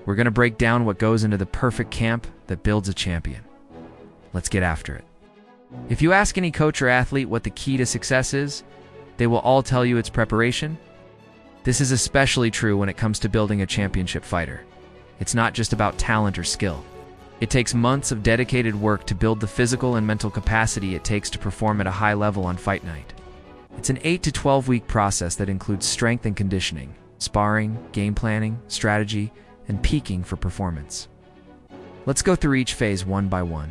We're going to break down what goes into the perfect camp that builds a champion. Let's get after it. If you ask any coach or athlete what the key to success is, they will all tell you it's preparation. This is especially true when it comes to building a championship fighter. It's not just about talent or skill. It takes months of dedicated work to build the physical and mental capacity it takes to perform at a high level on fight night. It's an 8 to 12-week process that includes strength and conditioning, sparring, game planning, strategy, and peaking for performance. Let's go through each phase one by one.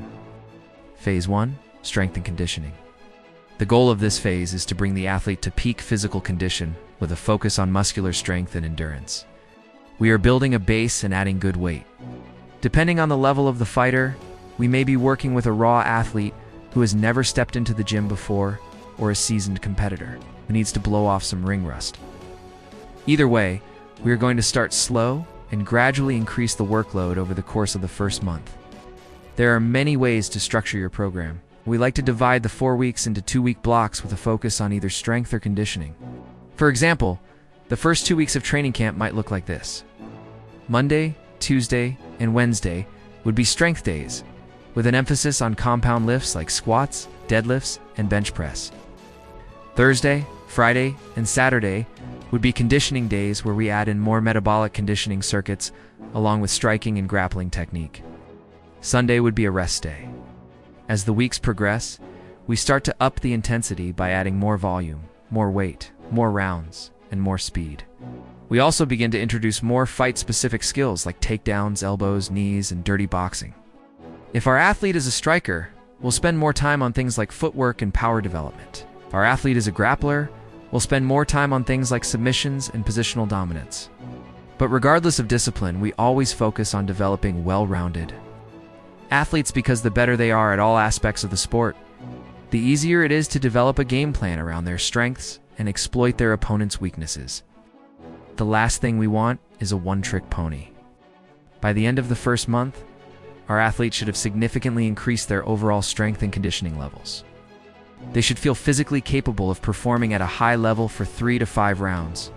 Phase 1, strength and conditioning. The goal of this phase is to bring the athlete to peak physical condition with a focus on muscular strength and endurance. We are building a base and adding good weight. Depending on the level of the fighter, we may be working with a raw athlete who has never stepped into the gym before, or a seasoned competitor who needs to blow off some ring rust. Either way, we are going to start slow and gradually increase the workload over the course of the first month. There are many ways to structure your program. We like to divide the 4 weeks into 2-week blocks with a focus on either strength or conditioning. For example, the first 2 weeks of training camp might look like this. Monday, Tuesday, and Wednesday would be strength days, with an emphasis on compound lifts like squats, deadlifts, and bench press. Thursday, Friday, and Saturday would be conditioning days where we add in more metabolic conditioning circuits along with striking and grappling technique. Sunday would be a rest day. As the weeks progress, we start to up the intensity by adding more volume, more weight, more rounds, and more speed. We also begin to introduce more fight-specific skills like takedowns, elbows, knees, and dirty boxing. If our athlete is a striker, we'll spend more time on things like footwork and power development. If our athlete is a grappler, we'll spend more time on things like submissions and positional dominance. But regardless of discipline, we always focus on developing well-rounded athletes because the better they are at all aspects of the sport, the easier it is to develop a game plan around their strengths and exploit their opponent's weaknesses. The last thing we want is a one-trick pony. By the end of the first month, our athletes should have significantly increased their overall strength and conditioning levels. They should feel physically capable of performing at a high level for 3 to 5 rounds,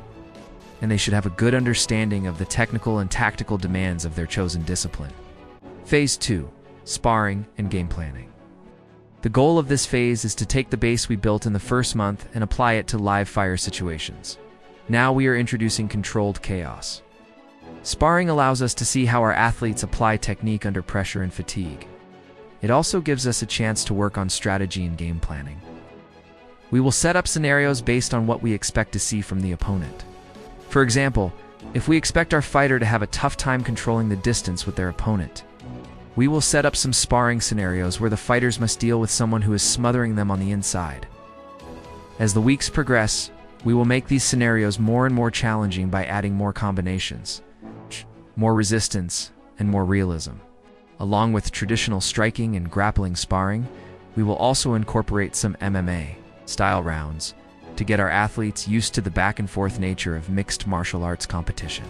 and they should have a good understanding of the technical and tactical demands of their chosen discipline. Phase 2, sparring and game planning. The goal of this phase is to take the base we built in the first month and apply it to live fire situations. Now we are introducing controlled chaos. Sparring allows us to see how our athletes apply technique under pressure and fatigue. It also gives us a chance to work on strategy and game planning. We will set up scenarios based on what we expect to see from the opponent. For example, if we expect our fighter to have a tough time controlling the distance with their opponent, we will set up some sparring scenarios where the fighters must deal with someone who is smothering them on the inside. As the weeks progress, we will make these scenarios more and more challenging by adding more combinations, more resistance, and more realism. Along with traditional striking and grappling sparring, we will also incorporate some MMA-style rounds to get our athletes used to the back-and-forth nature of mixed martial arts competition.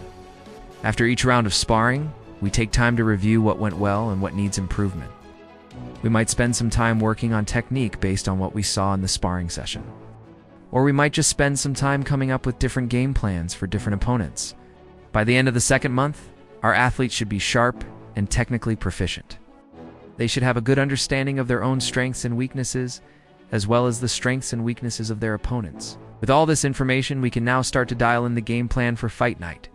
After each round of sparring, we take time to review what went well and what needs improvement. We might spend some time working on technique based on what we saw in the sparring session. Or we might just spend some time coming up with different game plans for different opponents. By the end of the second month, our athletes should be sharp and technically proficient. They should have a good understanding of their own strengths and weaknesses, as well as the strengths and weaknesses of their opponents. With all this information, we can now start to dial in the game plan for fight night.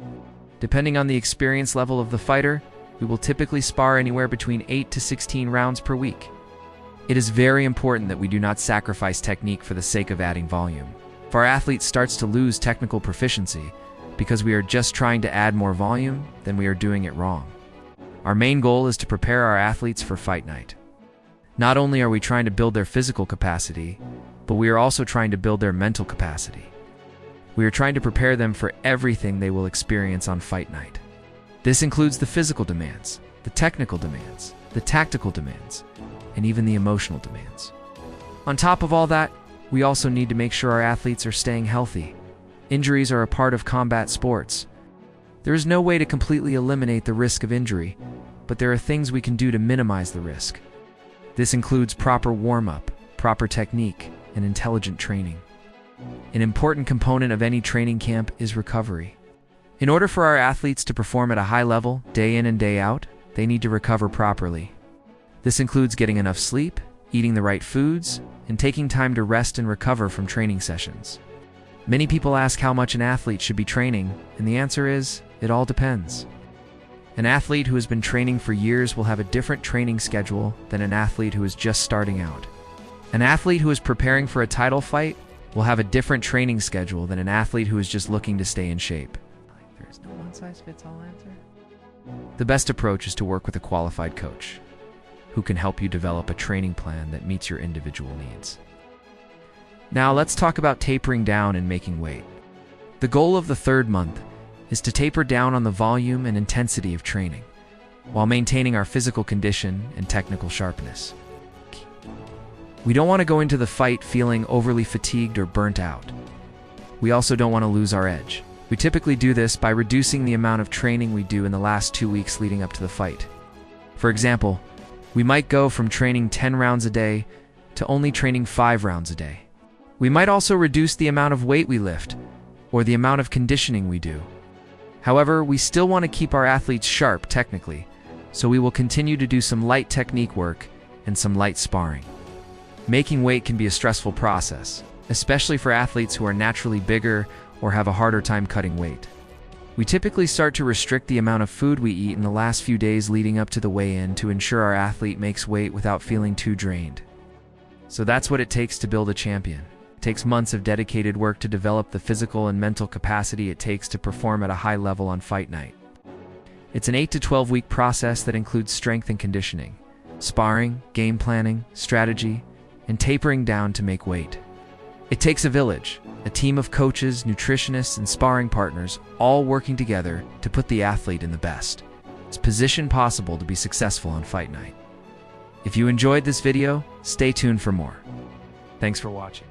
Depending on the experience level of the fighter, we will typically spar anywhere between 8 to 16 rounds per week. It is very important that we do not sacrifice technique for the sake of adding volume. If our athlete starts to lose technical proficiency because we are just trying to add more volume, then we are doing it wrong. Our main goal is to prepare our athletes for fight night. Not only are we trying to build their physical capacity, but we are also trying to build their mental capacity. We are trying to prepare them for everything they will experience on fight night. This includes the physical demands, the technical demands, the tactical demands, and even the emotional demands. On top of all that, we also need to make sure our athletes are staying healthy. Injuries are a part of combat sports. There is no way to completely eliminate the risk of injury, but there are things we can do to minimize the risk. This includes proper warm-up, proper technique, and intelligent training. An important component of any training camp is recovery. In order for our athletes to perform at a high level, day in and day out, they need to recover properly. This includes getting enough sleep, eating the right foods, and taking time to rest and recover from training sessions. Many people ask how much an athlete should be training, and the answer is, it all depends. An athlete who has been training for years will have a different training schedule than an athlete who is just starting out. An athlete who is preparing for a title fight will have a different training schedule than an athlete who is just looking to stay in shape. There is no one-size-fits-all answer. The best approach is to work with a qualified coach who can help you develop a training plan that meets your individual needs. Now let's talk about tapering down and making weight. The goal of the third month is to taper down on the volume and intensity of training while maintaining our physical condition and technical sharpness. We don't want to go into the fight feeling overly fatigued or burnt out. We also don't want to lose our edge. We typically do this by reducing the amount of training we do in the last 2 weeks leading up to the fight. For example, we might go from training 10 rounds a day to only training 5 rounds a day. We might also reduce the amount of weight we lift or the amount of conditioning we do. However, we still want to keep our athletes sharp technically, so we will continue to do some light technique work and some light sparring. Making weight can be a stressful process, especially for athletes who are naturally bigger or have a harder time cutting weight. We typically start to restrict the amount of food we eat in the last few days leading up to the weigh-in to ensure our athlete makes weight without feeling too drained. So that's what it takes to build a champion. It takes months of dedicated work to develop the physical and mental capacity it takes to perform at a high level on fight night. It's an 8 to 12 week process that includes strength and conditioning, sparring, game planning, strategy, and tapering down to make weight. It takes a village, a team of coaches, nutritionists, and sparring partners all working together to put the athlete in the best position possible to be successful on fight night. If you enjoyed this video, stay tuned for more. Thanks for watching.